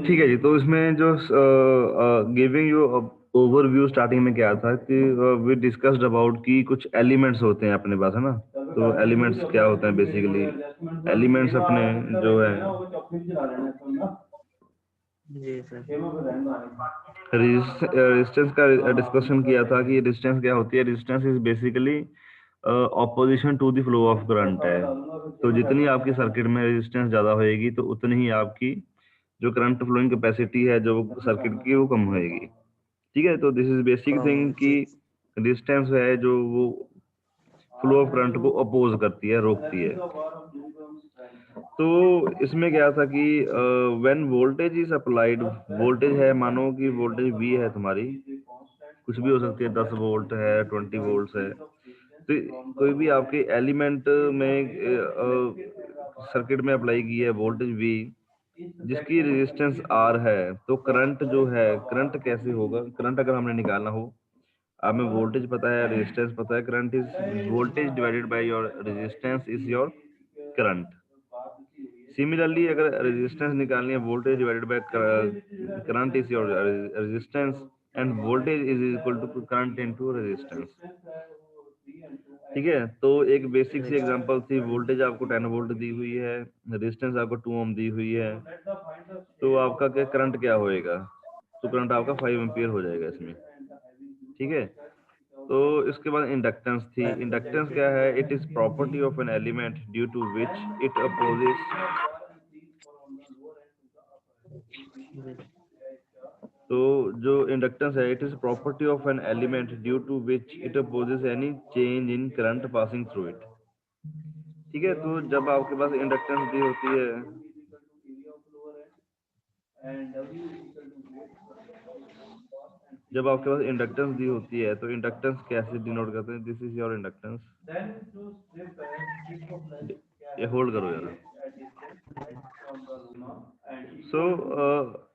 ठीक है जी। तो इसमें जो गिविंग यू ओवरव्यू स्टार्टिंग में क्या था कि वी डिस्कस्ड अबाउट कि कुछ एलिमेंट्स होते हैं अपने पास, है ना। तो एलिमेंट्स क्या होते हैं बेसिकली? एलिमेंट्स अपने जो है जी सर। रेजिस्टेंस का डिस्कशन किया था कि रेजिस्टेंस क्या होती है। Resistance is basically opposition to the flow of current है। तो जितनी आपकी सर्किट में रेजिस्टेंस ज्यादा होएगी तो उतनी ही आपकी जो करंट फ्लोइंग कैपेसिटी है जो सर्किट की वो कम होएगी। ठीक है। तो this is basic come thing कि जी। रेजिस्टेंस है जो वो फ्लो ऑफ करंट को अपोज करती है, रोकती है। तो इसमें क्या था कि when voltage is applied, voltage है, मानो कि वोल्टेज वी है तुम्हारी, कुछ भी हो सकती है, 10 वोल्ट है, 20 वोल्ट है। तो कोई भी आपके एलिमेंट में सर्किट में अप्लाई की है वोल्टेज वी, जिसकी रेजिस्टेंस आर है, तो करंट जो है, करंट कैसे होगा? करंट अगर हमने निकालना हो, आप में वोल्टेज पता है, रेजिस्टेंस पता है, current is voltage divided by your resistance is your current. Similarly अगर रेजिस्टेंस निकालनी है, voltage divided by current is your resistance, and voltage is equal to current into resistance. ठीक है। तो एक बेसिक सी अच्छा। एग्जांपल थी, वोल्टेज आपको 10 वोल्ट दी हुई है, रेजिस्टेंस आपको 2 ओम दी हुई है, तो आपका क्या करंट क्या होएगा? तो करंट आपका 5 एम्पियर हो जाएगा इसमें। ठीक है। तो इसके बाद इंडक्टेंस थी। इंडक्टेंस क्या है? It is property of an element due to which it opposes. तो जो इंडक्टेंस है, it is property of an element due to which it opposes any change in current passing through it. ठीक है। तो जब आपके पास इंडक्टेंस दी होती है, जब आपके पास इंडक्टेंस दी होती है तो इंडक्टेंस कैसे डिनोट करते हैं? This is your inductance. ये होल्ड करो यार। सो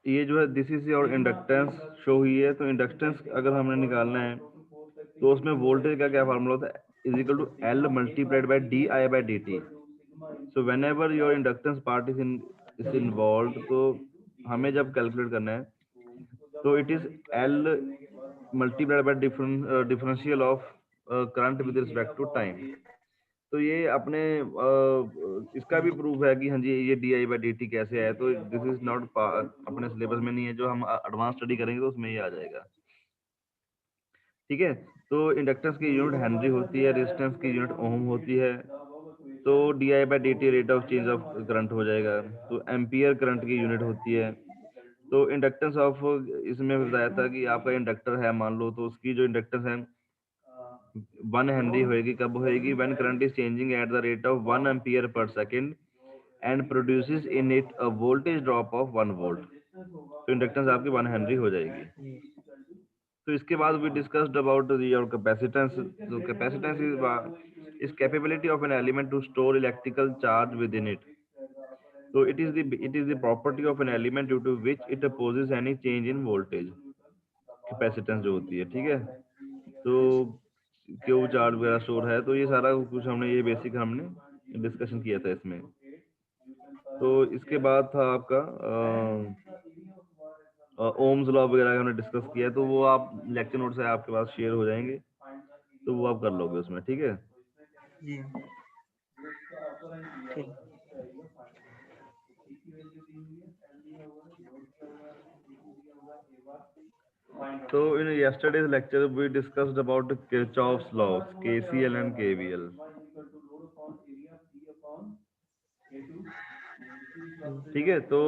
ये जो है this is your inductance show हुई है। तो इंडक्टेंस अगर हमने निकालना है तो उसमें वोल्टेज का क्या फार्मूला होता है? Is equal to L multiplied by D I by D T. So whenever your inductance part is involve, तो हमें जब कैलकुलेट करना है तो it is L multiplied by differential of current with respect to time. तो ये अपने इसका भी प्रूफ है कि हाँ जी ये D I by D T कैसे है। तो दिस इज नॉट अपने सिलेबस में नहीं है, जो हम एडवांस स्टडी करेंगे तो उसमें ये आ जाएगा। ठीक है। तो इंडक्टेंस की यूनिट हेनरी होती है, रेजिस्टेंस की यूनिट ओम होती है। तो D I by D T rate of change of current हो जाएगा। तो एम्पियर करंट की यूनिट होती है। तो इंडक्टेंस ऑफ, इसमें बताया था कि आपका इंडक्टर है मान लो, तो उसकी जो इंडक्टेंस है 1 हेनरी होएगी। कब होएगी? When current is changing at the rate of 1 ampere per second and produces in it a voltage drop of 1 volt. तो इंडक्टेंस आपकी 1 हेनरी हो जाएगी। तो इसके बाद we discussed about your capacitance. तो capacitance is capability of an element to store electrical charge within it. तो it is the property of an element due to which it opposes any change in voltage. Capacitance जो होती है, ठीक है। तो Q charge वगैरह store है, तो ये सारा कुछ हमने, ये बेसिक हमने डिस्कशन किया था इसमें। तो इसके बाद था आपका ओम्स लॉ वगैरह हमने डिस्कस किया है, तो वो आप लेक्चर नोट्स है आपके पास शेयर हो जाएंगे, तो वो आप कर लोगे उसमें। ठीक है। जी ठीक। तो in yesterday's lecture we discussed about Kirchhoff's laws, KCL and KVL। ठीक है। तो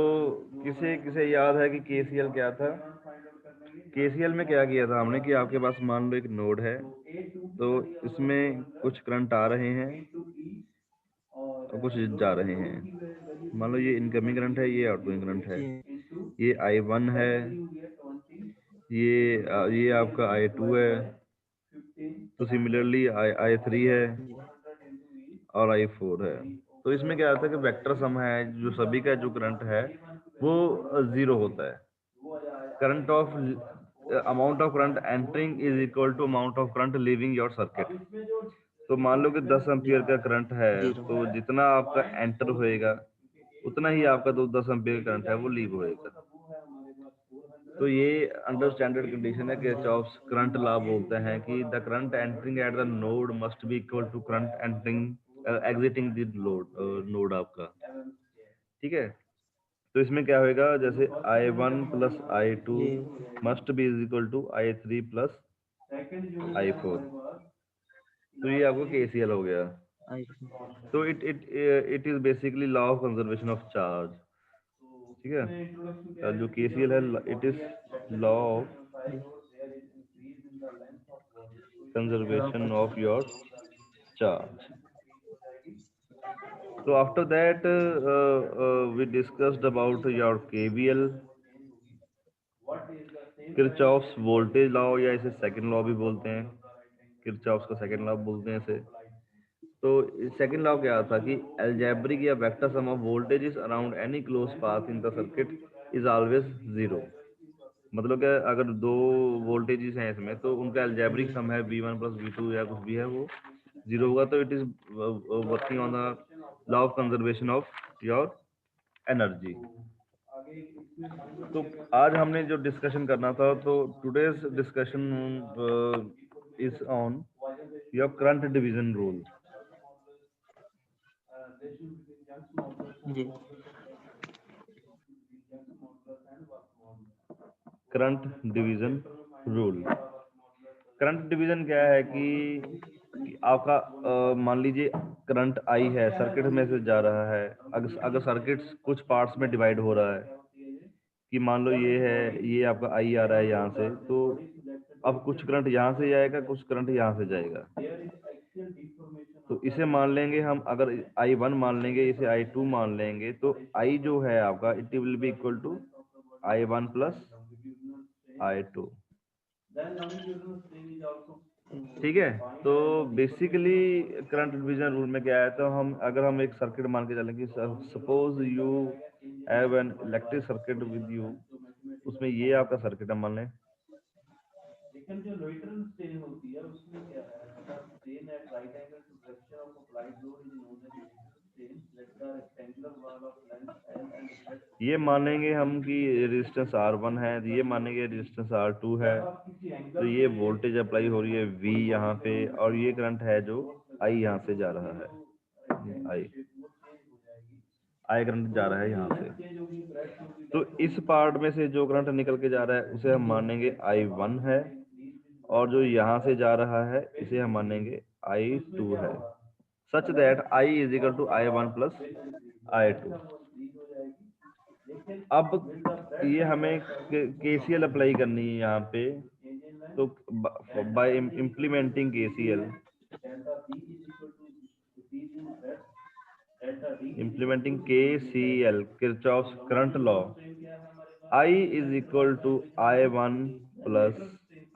किसे किसे याद है कि KCL क्या था? KCL में क्या किया था हमने कि आपके पास मान लो एक नोड है, तो इसमें कुछ करंट आ रहे हैं और कुछ जा रहे हैं। मान लो ये इनकमिंग करंट है, ये आउटगोइंग करंट है। जी ये I1 है, ये आपका I2 है। तो सिमिलरली I3 है जी और I4 है। तो इसमें क्या होता है कि वेक्टर सम है, जो सभी का जो करंट है वो जीरो होता है। Current of amount of current entering is equal to amount of current leaving your circuit. तो मान लो कि 10 जी एम्पियर का करंट है, जीरो। तो जितना आपका एंटर होएगा उतना ही आपका जो 10 एम्पीयर करंट है वो लीव होएगा। तो ये अंडर स्टैंडर्ड कंडीशन है कि किरचॉफ्स करंट लॉ बोलते हैं कि the current entering at the node must be equal to current entering exiting the node आपका, ठीक है। तो इसमें क्या होएगा, जैसे I1 प्लस I2 जी must be is equal to I3 plus I4। तो ये आपको KCL हो गया। आई तो it is basically law of conservation of charge, ठीक है। जो KCL है इट इज लॉ ऑफ जी conservation of your charge. So after that we discussed about your KVL, Kirchhoff's voltage law, या इसे सेकंड लॉ भी बोलते हैं, किरचॉफ्स का सेकंड लॉ बोलते हैं इसे। तो सेकंड लॉ क्या था कि अलजेब्रिक या vector sum of voltages around any close path in the circuit is always zero. मतलब क्या, अगर दो वोल्टेजेस हैं इसमें तो उनका अलजेब्रिक सम है V1 प्लस V2 या कुछ भी है वो जीरो होगा। तो it is working on the law of conservation of your energy. तो आज हमने जो डिस्कशन करना था, तो today's discussion is on your current division rule. जी current division rule, current division क्या है कि आपका मान लीजिए करंट आई है, सर्किट में से जा रहा है। अगर सर्किट कुछ पार्ट्स में डिवाइड हो रहा है कि मान लो ये है, ये आपका आई आ रहा है यहाँ से, तो अब कुछ करंट यहाँ से जाएगा, कुछ करंट यहाँ से जाएगा। तो इसे मान लेंगे हम, अगर I1 मान लेंगे, इसे I2 मान लेंगे, तो I जो है आपका it will be equal to I1 plus I2, ठीक है। तो बेसिकली करंट डिवीजन रूल में क्या है, तो अगर हम एक सर्किट मान के चलें कि suppose you have an electric circuit with you, उसमें ये आपका सर्किट है मान लें। ये मानेंगे हम कि रेजिस्टेंस R1 है, ये मानेंगे रेजिस्टेंस R2 है। तो ये वोल्टेज अप्लाई हो रही है V यहाँ पे, और ये करंट है जो I यहाँ से जा रहा है, I करंट जा रहा है यहाँ से। तो इस पार्ट में से जो करंट निकल के जा रहा है उसे हम मानेंगे I1 है, और जो यहाँ से जा रहा है इसे हम मानेंगे I2 है, such that I is equal to I1 plus I2। अब ये हमें KCL अप्लाई करनी है यहाँ पे। तो bye implementing KCL, implementing KCL, Kirchhoff's current law, I is equal to I1 plus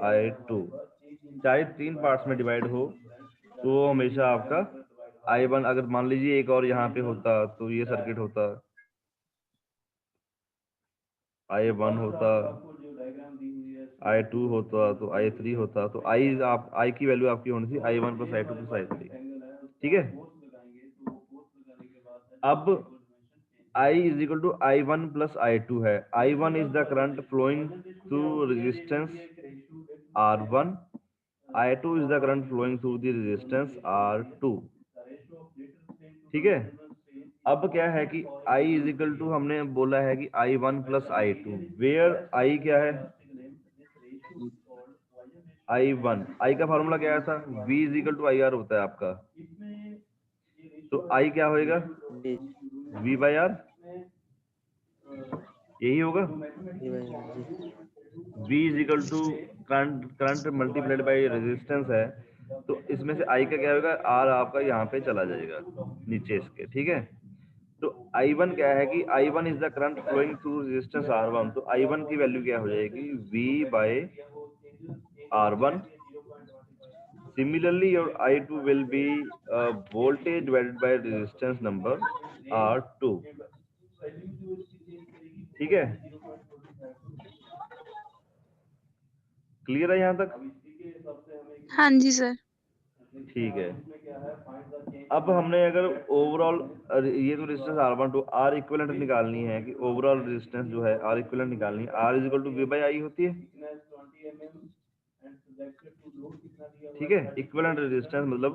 I2। चाहे तीन पार्ट्स में डिवाइड हो तो वो हमेशा आपका I1, अगर मान लीजिए एक और यहाँ पे होता तो ये सर्किट होता, I1 होता, I2 होता, तो I3 होता। तो I की वैल्यू आपकी होनी थी I1 plus I2 plus I3, ठीक है। अब I is equal to I1 plus I2 है। I1 is the current flowing through resistance R1, I2 is the current flowing through the resistance R2, ठीक है। अब क्या है कि I इज इक्वल टू, हमने बोला है कि I1 plus I2, where I क्या है, I1, I का फॉर्मूला क्या था, V is equal to IR होता है आपका। तो I क्या होएगा, जी V बाई R, यही होगा। जी भाई जी V is equal to current multiplied by resistance है। तो इसमें से I का क्या होगा, R आपका यहाँ पे चला जाएगा नीचे इसके, ठीक है। तो I1 क्या है कि I1 is the current flowing through resistance R1। तो I1 की वैल्यू क्या हो जाएगी, V by R1। Similarly, your I2 will be voltage divided by resistance number R2, ठीक है। क्लियर है यहाँ तक। हाँ जी सर। ठीक है। अब हमने अगर ओवरऑल ये तो resistance R1 to R equivalent निकालनी है कि ओवरऑल रेजिस्टेंस जो है R इक्विवेलेंट निकालनी है, R is equal to V by I होती है। ठीक है, इक्विवेलेंट रेजिस्टेंस मतलब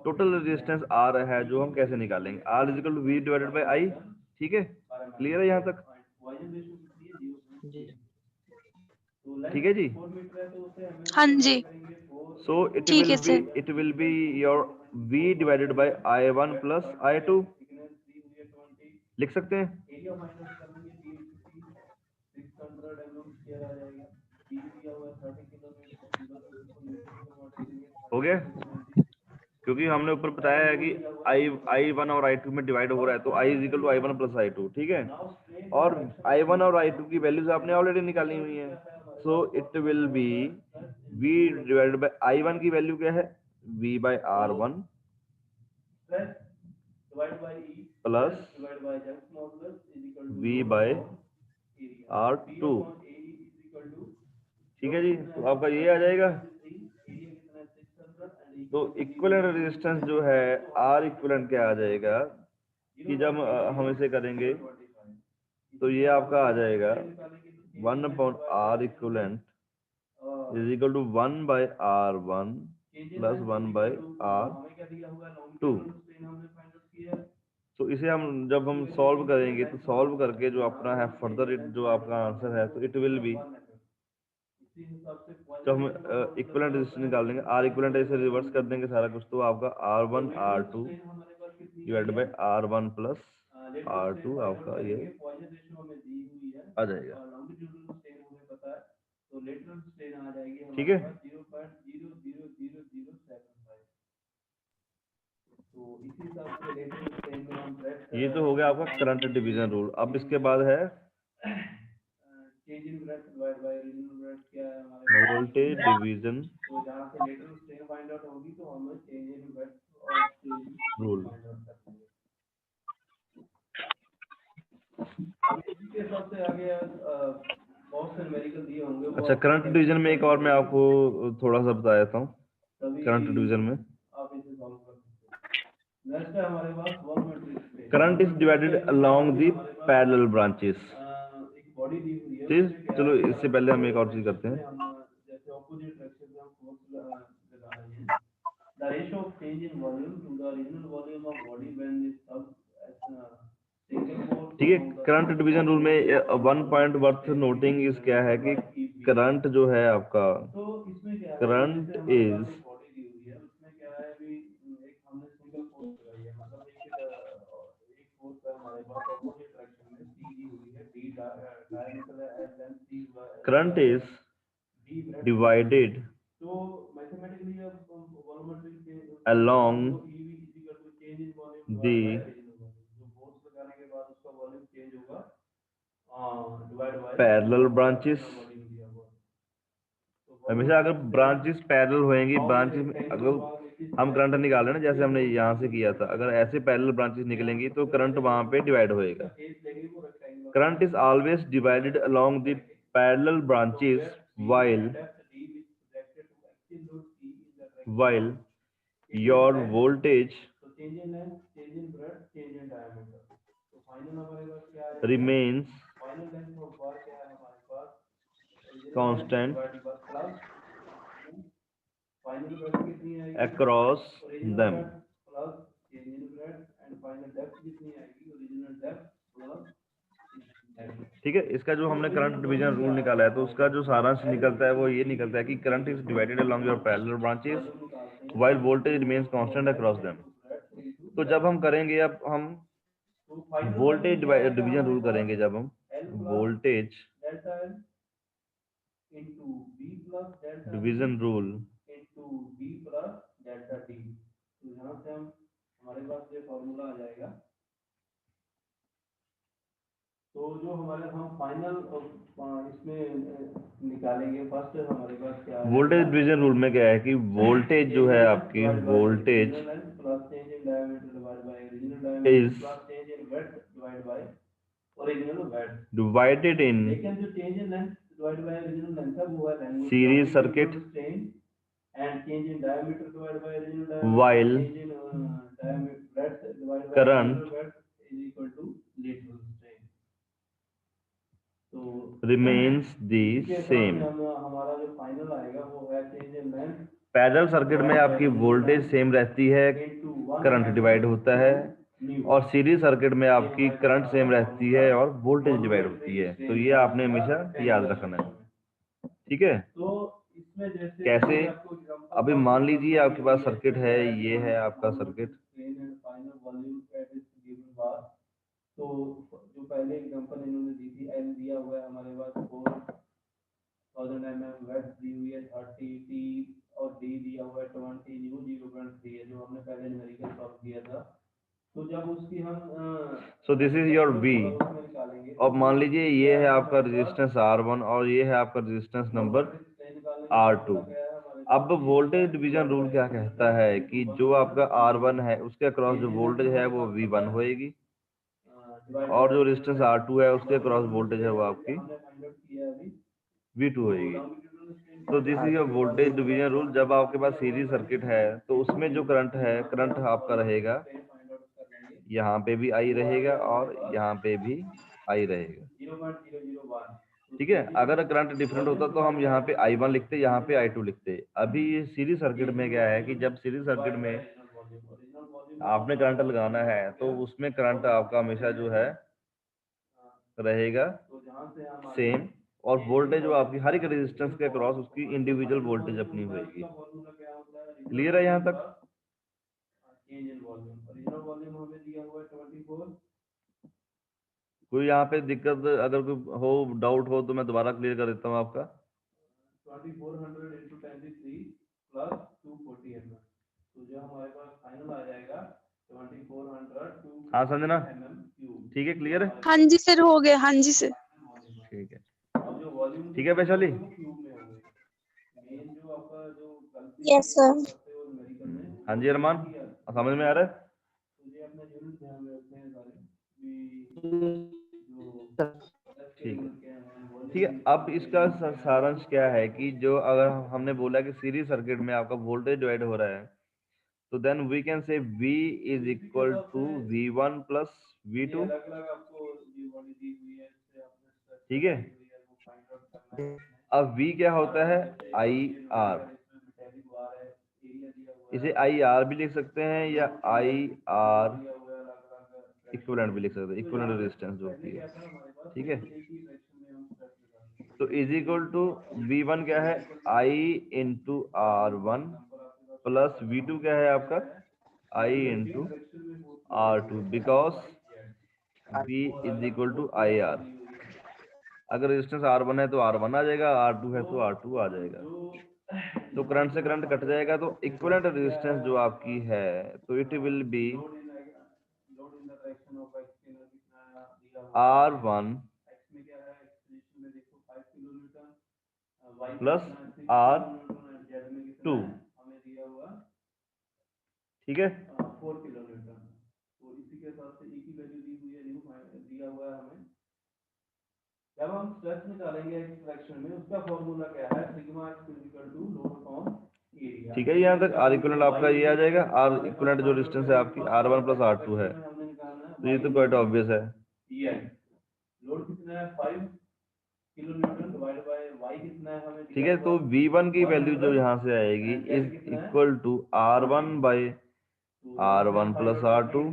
टोटल रेजिस्टेंस R है जो हम कैसे निकालेंगे, R is equal to V divided by I। ठीक है, क्लियर है यहाँ तक? जी ठीक है जी। हाँ जी, So it ठीक है sir. will be your V divided by I1 plus I2, लिख सकते हैं। हो गया, क्योंकि हमने ऊपर बताया है कि I1 और I2 में डिवाइड हो रहा है, तो I is equal to I1 plus I2। ठीक है, और I1 और I2 की वैल्यूज आपने ऑलरेडी निकाली हुई है। So it will be V divided by I1 की वैल्यू क्या है, V by R1 plus V by R2। ठीक है जी, तो आपका ये आ जाएगा। तो इक्विवेलेंट रेजिस्टेंस जो है R इक्विवेलेंट क्या आ जाएगा कि जब हम इसे करेंगे तो ये आपका आ जाएगा 1/R equivalent is equal to 1 by R1 plus 1 by R2। तो इसे हम जब हम सॉल्व करेंगे तो सॉल्व करके जो अपना है फर्दर जो आपका आंसर है, तो इट विल बी, जब हम इक्विवेलेंट रेजिस्टेंस निकाल देंगे R इक्विवेलेंट ऐसे रिवर्स कर देंगे सारा कुछ, तो आपका R1 R2 divided bye R1 plus R2 आपका ये आ जाएगा। ठीक है, ये तो हो गया आपका करंट डिवीजन रूल। अब इसके बाद है वोल्टेज डिवीजन रूल। अच्छा, करंट डिवीजन में एक और मैं आपको थोड़ा सा बता देता हूँ। करंट डिवीजन में current is divided along the parallel branches. ठीक, चलो इससे पहले हम एक और चीज करते हैं। ठीक है, करंट डिवीजन रूल में one point worth noting is क्या है कि करंट जो है आपका, current is current is divided along the parallel branches. हमेशा अगर ब्रांचेस पैरेलल होएंगी, ब्रांचेस में अगर हम करंट निकाल रहे हैं ना, जैसे हमने यहाँ से किया था, अगर ऐसे पैरेलल ब्रांचेस निकलेंगी तो करंट वहां पे डिवाइड होएगा। Current is always divided along the parallel branches while your voltage remains constant across them। ठीक है, इसका जो हमने करंट डिवीजन रूल निकाला है, तो उसका जो सारांश निकलता है वो ये निकलता है कि current is divided along your parallel branches while voltage remains constant across them. तो जब हम करेंगे, अब हम वोल्टेज डिवीजन रूल करेंगे, जब हम वोल्टेज डिवीजन रूल तो जो हमारे हम फाइनल इसमें निकालेंगे, फर्स्ट हमारे पास क्या है, वोल्टेज डिवीजन रूल में क्या है कि वोल्टेज जो है आपकी, voltage is divided in series circuit and change in diameter divided by original diameter, while change in diameter breadth divided by current original breadth is equal to lateral strain. तो remains the इसके same. साथ हमारा जो final आएगा वो है change in length parallel circuit में आपकी वोल्टेज सेम रहती है, करंट डिवाइड होता है, और सीरीज सर्किट में आपकी करंट सेम रहती है और वोल्टेज डिवाइड होती है। तो ये आपने हमेशा याद रखना है, ठीक है। तो इसमें जैसे कैसे, अभी मान लीजिए आपके पास सर्किट है, ये है आपका सर्किट, तो जो पहले एग्जांपल इन्होंने दी थी, एल दिया हुआ है हमारे पास 4000 mm, वेट दी हुई है 30 टी और डी दिया हुआ है 20, न्यू 0.3 है जो हमने पहले न्यूमेरिकल सॉल्व किया था। तो जब उसकी हम सो दिस इज योर V। अब मान लीजिए ये है आपका रेजिस्टेंस R1 और ये है आपका रेजिस्टेंस नंबर R2। अब वोल्टेज डिवीजन रूल क्या कहता है कि जो आपका R1 है उसके अक्रॉस जो वोल्टेज है वो V1 होएगी, और जो रेजिस्टेंस R2 है उसके अक्रॉस वोल्टेज है वो आपकी V2 होएगी। तो this is your voltage division rule. जब आपके पास सीरीज सर्किट है तो उसमें जो करंट है, करंट आपका रहेगा, यहाँ पे भी आई रहेगा और यहाँ पे भी आई रहेगा, ठीक है। अगर करंट डिफरेंट होता तो हम यहाँ पे I1 लिखते, यहाँ पे I2 लिखते। अभी ये सीरीज सर्किट में क्या है कि जब सीरीज सर्किट में आपने करंट लगाना है तो उसमें करंट आपका हमेशा जो है रहेगा सेम, और वोल्टेज जो आपकी हर एक रेजिस्टेंस के अक्रॉस उसकी इंडिविजुअल वोल्टेज अपनी होगी। क्लियर है यहाँ तक? कोई यहाँ पे दिक्कत, अगर कोई हो, डाउट हो तो मैं दोबारा क्लियर कर देता हूँ आपका। 2400 into 10³ plus 240 mm, तो जो हमारे पास फाइनल आ जाएगा 2400 हाँ संजना, ठीक है, क्लियर है? हाँ जी सर, हो गया। हाँ जी सर। ठीक है, ठीक है वैशाली। Yes sir. हाँ जी अरमान, समझ में आ रहा है? ठीक है, ठीक है। अब इसका सारांश क्या है कि जो अगर हमने बोला कि सीरीज सर्किट में आपका वोल्टेज डिवाइड हो रहा है, तो then we can say V is equal to V1 plus V2, ठीक है। अब V क्या होता है? IR, इसे IR भी लिख सकते हैं या IR इक्विवेलेंट भी लिख सकते हैं, इक्विवेलेंट रेजिस्टेंस जो होती है, ठीक है। तो इज इक्वल टू V1 क्या है? I into R1 plus V2 क्या है आपका? I into R2, because V is equal to IR। अगर रेजिस्टेंस R1 है तो R1 आ जाएगा, R2 है तो R2 आ जाएगा। तो करंट से करंट कट जाएगा, तो इक्विवेलेंट रेजिस्टेंस जो आपकी है तो it will B R1 plus R2, ठीक है। 4 किलोमीटर, तो इसी के साथ से E की वैल्यू दी हुई है, दिया हुआ है हमें। जब हम स्ट्रेस निकालेंगे इस फ्रैक्शन में, उसका फॉर्मूला क्या है? Sigma x equal to load upon area, ठीक है। यहाँ तक R इक्विवेलेंट आपका ये आ जाएगा। R इक्विवेलेंट जो रेजिस्टेंस है आपकी R1 प्लस R2 है, तो ये तो क्वाइट ऑब्वियस है। लोड कितना है? 5 किलोन्यूटन डिवाइड बाय y कितना है हमें? ठीक है, तो V1 की वैल्यू जो यहाँ से आएगी is equal to R1 by R1 plus R2,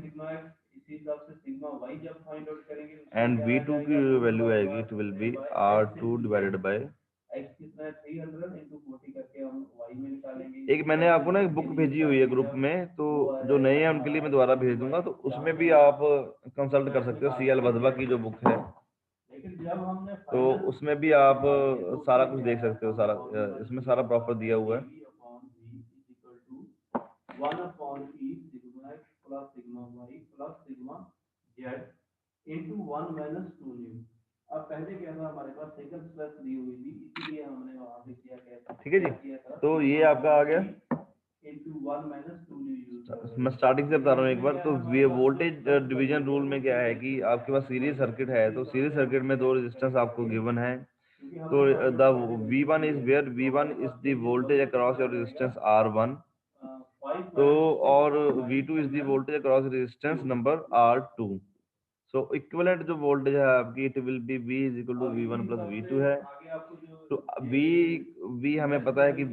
and V2 की वैल्यू आएगी it will be R2 divided by, एक मैंने आपको ना एक बुक भेजी हुई है ग्रुप में, तो जो नए हैं उनके लिए मैं दोबारा भेज दूंगा, तो उसमें भी आप कंसल्ट कर सकते हो। CL वधवा की जो बुक है, तो उसमें भी आप सारा कुछ देख सकते हो, सारा इसमें सारा प्रॉपर दिया हुआ है। अब पहले क्या था हमारे पास? सेकंड स्ट्रेस दी हुई थी, इसीलिए हमने वहां पे किया क्या? ठीक है जी, तो ये आपका आ गया। मैं स्टार्टिंग से बता रहा हूँ एक बार। तो वोल्टेज डिवीजन रूल में क्या है कि आपके पास सीरीज सर्किट है, तो सीरीज सर्किट में दो रेजिस्टेंस आपको गिवन है, तो the V1 is where V1 is the voltage across your resistance R1, तो और V2 is the voltage across resistance number R2. So equivalent जो voltage है आपकी it will be V is equal to V1 plus V2 है। तो V हमें पता है कि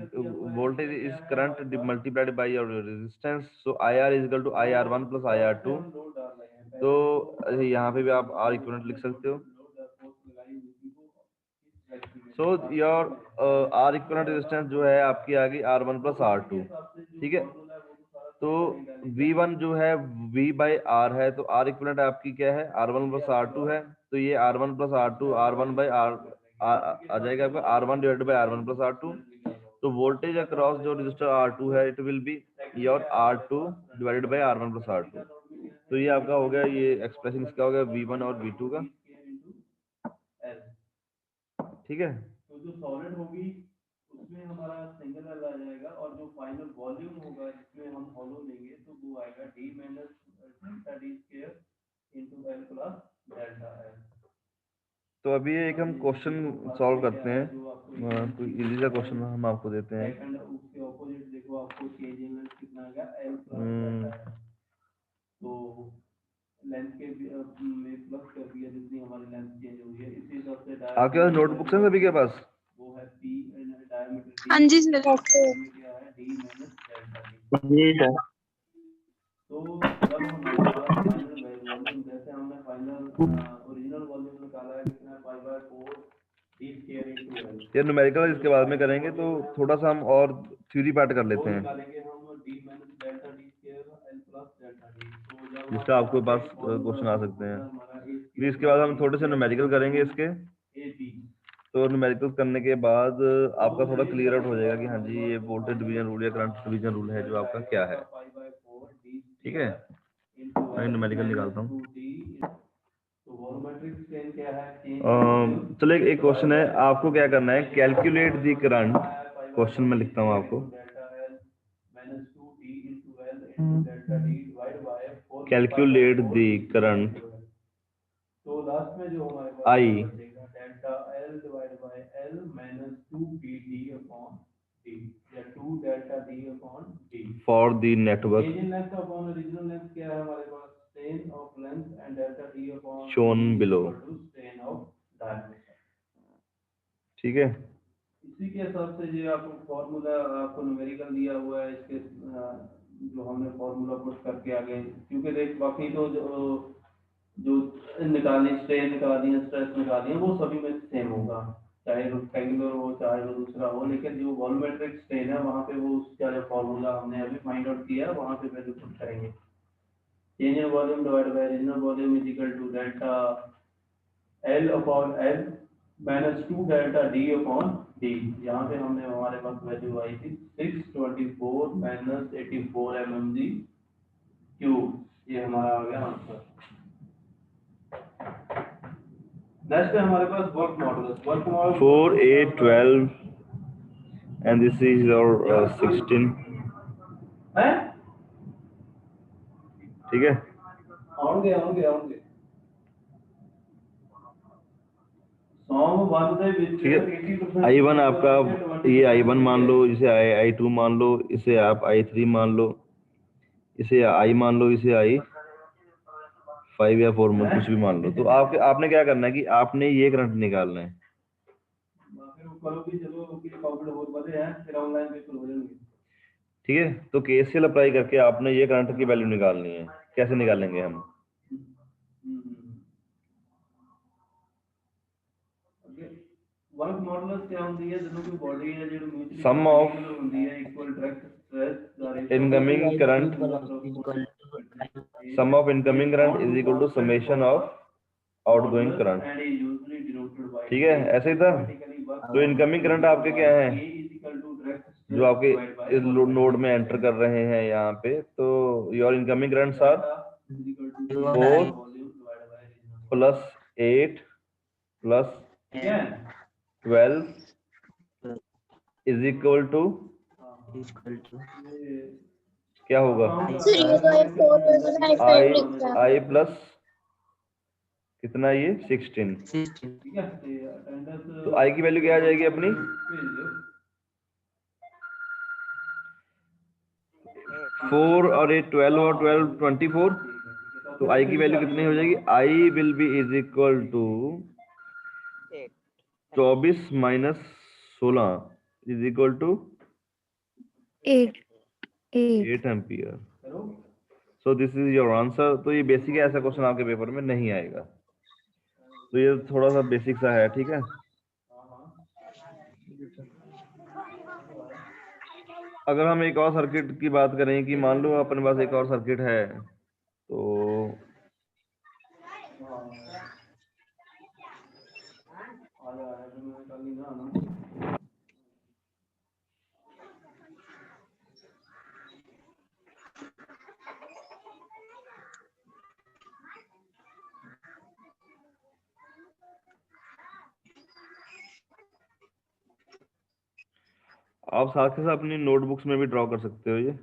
voltage is current multiplied by your resistance, so IR is equal to IR1 plus IR2। तो यहाँ पे भी आप R equivalent लिख सकते हो। So your R equivalent resistance जो है आपकी आ गई R1 plus R2, ठीक है। तो V1 जो है V by R है, तो R equivalent आपकी क्या है, R1 plus R2 है। तो ये R1 plus R2 R1 by R आ जाएगा आपका R1 divided by R1 plus R2। तो वोल्टेज अक्रॉस जो रजिस्टर R2 है, it will be your R2 divided bye R1 plus R2। तो ये आपका हो गया, ये एक्सप्रेशन इसका हो गया V1 और V2 का, ठीक है। तो जो सॉलिड होगी उसमें हमारा सिंगल एल आ जाएगा, और जो फाइनल वॉल्यूम होगा जिसमें हम हॉलो लेंगे तो वो आएगा D minus delta D square into L plus delta L। तो अभी एक हम क्वेश्चन सॉल्व करते हैं, कोई इजी सा क्वेश्चन हम आपको देते हैं। सेकंड उसके ऑपोजिट देखो, आपको चेंज इन लेंथ कितना आ गया, L प्लस डेल्टा L। तो लेंथ के में प्लस कर दिया जितनी हमारी लेंथ चेंज हुई है, इसी हिसाब से आपके पास नोटबुक्स हैं सभी के पास? वो है P डायमीटर हाँ जी सर। क्या है D माइनस डेल्टा D। ठीक है। तो जब हमारे पास फाइनल वॉल्यूम, जैसे हमने फाइनल ओरिजिनल वॉल्यूम निकाला है कितना, 5/4 D स्क्वायर इनटू L। ये न्यूमेरिकल इसके बाद में करेंगे, तो थोड़ा सा हम और थ्योरी पार्ट कर लेते हैं। निकालेंगे हम D minus delta D square L plus delta D। तो जब जिसका आपके पास क्वेश्चन आ सकते हैं, फिर इसके बाद हम थोड़े से न्यूमेरिकल करेंगे इसके। तो न्यूमेरिकल करने के बाद आपका थोड़ा क्लियर आउट हो जाएगा कि हाँ जी ये वोल्टेज डिवीजन रूल या करंट डिवीजन रूल है जो आपका क्या है, ठीक है। मैं न्यूमेरिकल निकालता हूँ। चलो एक क्वेश्चन है, आपको क्या करना है, कैलकुलेट दी करंट। क्वेश्चन में लिखता हूँ आपको, कैलकुलेट दी करंट तो लास्ट में जो हमारे पास आई delta L divide by L minus 2PD upon D, या 2 delta D upon D for the network change in length upon original length क्या है हमारे पास, strain of length, and delta D upon shown below, strain of diameter, ठीक है। इसी के हिसाब से जो आपको फार्मूला आपको न्यूमेरिकल दिया हुआ है, इसके जो हमने फार्मूला पुट करके आगे, क्योंकि देख बाकी तो जो निकाली स्ट्रेन निकाली स्ट्रेस निकाली वो सभी में सेम होगा, चाहे रेक्टेंगुलर हो चाहे वो दूसरा हो, लेकिन जो वॉल्यूमेट्रिक स्ट्रेन है वहाँ पे वो उसका जो फार्मूला हमने अभी फाइंड आउट किया है वहाँ पे वैल्यू पुट करेंगे। Change in volume divide by original volume is equal to delta L upon L minus 2 delta D upon D। यहाँ पे हमने हमारे पास वैल्यू आई थी 624 माइनस 84 mmg क्यूब, ये हमारा आ गया आंसर। नेक्स्ट है हमारे पास work modulus. 4 8 12 and this is your 16, है, ठीक है। आउंगे सॉन्ग वन दे विच ठीक है, I1 आपका, ये I1 मान लो, इसे I2 मान लो, इसे आप I3 मान लो, इसे I मान लो, इसे I5 या 4 में कुछ भी मान लो। तो आपने क्या करना है कि आपने ये करंट निकालना है, ठीक है। तो KCL अप्लाई करके आपने ये करंट की वैल्यू निकालनी है। कैसे निकालेंगे हम, वर्क मॉडुलस क्या होती है, दोनों की बॉडी है जो म्यूचुअली सम ऑफ होती है, equal direct stress incoming current, sum of incoming current is equal to summation of outgoing current, ठीक है। ऐसे ही था। तो इनकमिंग करंट आपके क्या है, जो आपके इस नोड में एंटर कर रहे हैं यहाँ पे, तो your incoming currents are 4 plus 8 plus 12 is equal to क्या होगा, सर ये तो I4 I प्लस कितना है ये 16। 16 ठीक है, अटेंडेंस तो आई की वैल्यू क्या आ जाएगी अपनी 4 और 8 12 और 12 24। तो आई की वैल्यू कितनी हो जाएगी, I will be is equal to 24 minus 16 is equal to 8 8 ampere. So this is your answer. तो ये बेसिक है, ऐसा क्वेश्चन आपके पेपर में नहीं आएगा। तो ये थोड़ा सा बेसिक सा है, ठीक है। अगर हम एक और सर्किट की बात करें कि मान लो अपने पास एक और सर्किट है, तो आप साथ के साथ अपनी नोटबुक्स में भी ड्रॉ कर सकते हो ये।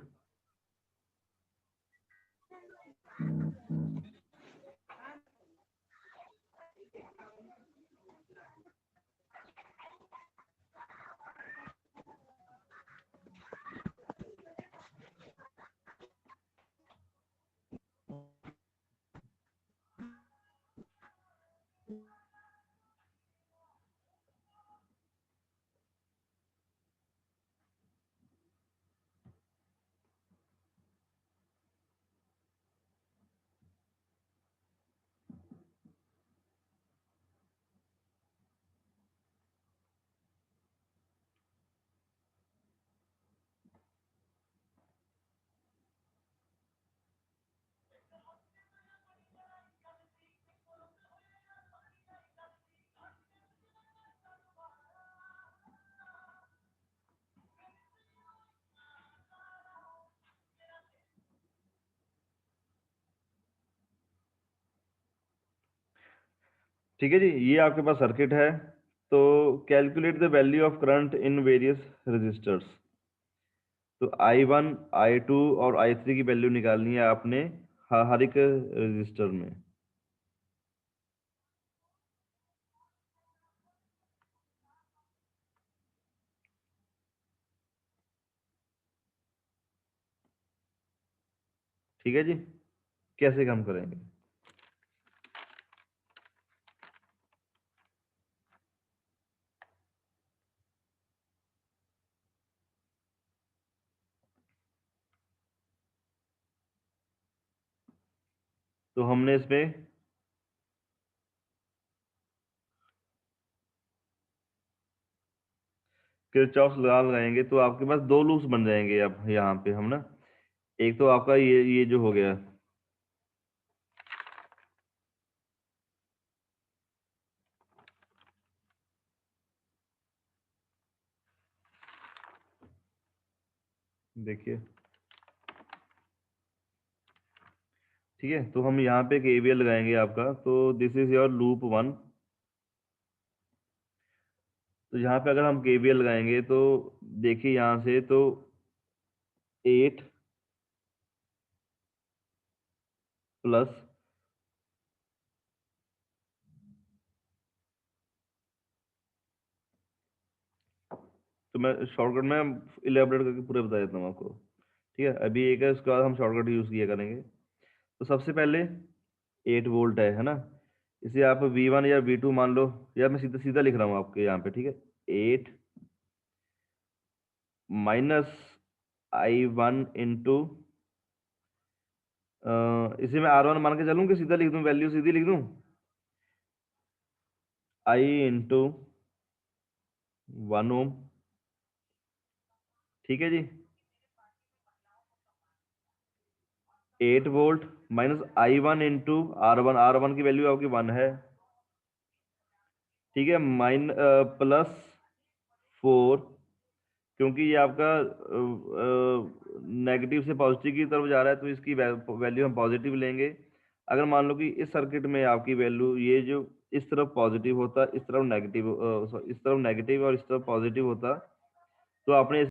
ठीक है जी, ये आपके पास सर्किट है। तो calculate the value of current in various registers. तो I1, I2 और I3 की वैल्यू निकालनी है आपने हर एक रजिस्टर में। ठीक है जी, कैसे काम करेंगे। तो हमने इसमें किरचॉफ लगाएंगे तो आपके पास दो लूप्स बन जाएंगे अब यहाँ पे हम ना। एक तो आपका ये जो हो गया, देखिए, ठीक है। तो हम यहाँ पे KVL लगाएंगे आपका। तो दिस इज योर लूप 1। तो यहाँ पे अगर हम KVL लगाएंगे तो देखिए यहाँ से तो 8 प्लस तो मैं शॉर्टकट में इलेबोरेट करके पूरे बता देता हूँ आपको। ठीक है, अभी एक है, उसके बाद हम शॉर्टकट यूज किया करेंगे। तो सबसे पहले 8 वोल्ट है ना। इसे आप V1 या V2 मान लो, या मैं सीधा सीधा लिख रहा हूँ आपके यहाँ पे। ठीक है, 8 माइनस I1 इंटू, इसे मैं R1 मान के चलूँ कि सीधा लिख दूँ, वैल्यू सीधी लिख दूँ, I इंटू 1 ओम। ठीक है जी, 8 volt minus I1 into R1 की वैल्यू आपकी 1 है। ठीक है, प्लस 4, क्योंकि ये आपका नेगेटिव से पॉजिटिव की तरफ जा रहा है तो इसकी वैल्यू हम पॉजिटिव लेंगे। अगर मान लो कि इस सर्किट में आपकी वैल्यू ये जो इस तरफ पॉजिटिव होता, इस तरफ नेगेटिव, इस तरफ नेगेटिव और इस तरफ पॉजिटिव होता, तो आपने